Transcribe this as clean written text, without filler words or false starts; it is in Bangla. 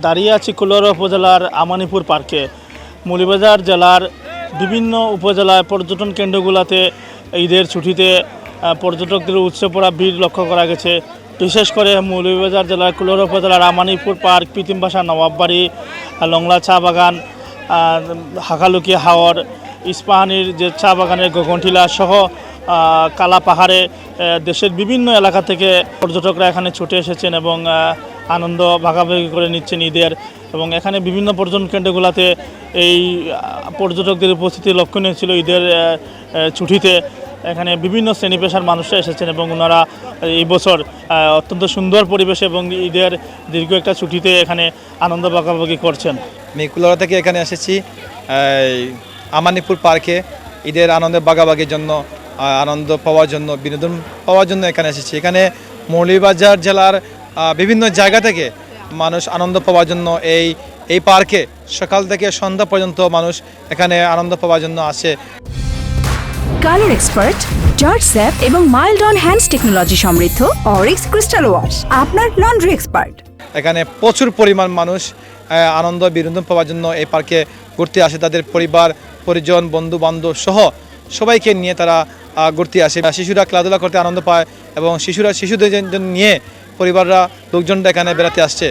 দাঁড়িয়ে আছি কুলাউড়া উপজেলার আমানীপুর পার্কে। মৌলভীবাজার জেলার বিভিন্ন উপজেলায় পর্যটন কেন্দ্রগুলোতে ঈদের ছুটিতে পর্যটকদের উপচে পড়া ভিড় লক্ষ্য করা গেছে। বিশেষ করে মৌলভীবাজার জেলার কুলাউড়া উপজেলার আমানীপুর পার্ক, প্রীতিমবাসা, নবাববাড়ি, লংলা চা বাগান, হাকালুকি হাওর, ইস্পাহানির যে চা বাগানের গগনটিলা সহ কালা পাহাড়ে দেশের বিভিন্ন এলাকা থেকে পর্যটকরা এখানে ছুটে এসেছেন এবং আনন্দ ভাগাভাগি করে নিচ্ছেন ঈদের। এবং এখানে বিভিন্ন পর্যটন কেন্দ্রগুলোতে এই পর্যটকদের উপস্থিতি লক্ষণীয় ছিল ঈদের ছুটিতে। এখানে বিভিন্ন শ্রেণী পেশার মানুষরা এসেছেন এবং ওনারা এই বছর অত্যন্ত সুন্দর পরিবেশে এবং ঈদের দীর্ঘ একটা ছুটিতে এখানে আনন্দ ভাগাভাগি করছেন। আমি কুলাউড়া থেকে এখানে এসেছি আমানীপুর পার্কে ঈদের আনন্দ ভাগাভাগির জন্য, আনন্দ পাওয়ার জন্য, বিনোদন পাওয়ার জন্য এখানে এসেছি। এখানে মৌলভীবাজার জেলার বিভিন্ন জায়গা থেকে মানুষ আনন্দ পাওয়ার জন্য এই পার্কে সকাল থেকে সন্ধ্যা পর্যন্ত মানুষ এখানে আনন্দ পাওয়ার জন্য আসে। কালার এক্সপার্ট, জর্জ স্যাপ এবং মাইল্ড অন হ্যান্ডস টেকনোলজি সমৃদ্ধ অরিক্স ক্রিস্টাল ওয়াশ আপনার লন্ড্রি এক্সপার্ট। এখানে প্রচুর পরিমাণ মানুষ আনন্দ বিনোদন পাওয়ার জন্য এই পার্কে ঘুরতে আসে। তাদের পরিবার পরিজন বন্ধু বান্ধব সহ সবাইকে নিয়ে তারা ঘুরতে আসে। শিশুরা খেলাধুলা করতে আনন্দ পায় এবং শিশুদের নিয়ে পরিবাররা লোকজনরা এখানে বেড়াতে আসছে।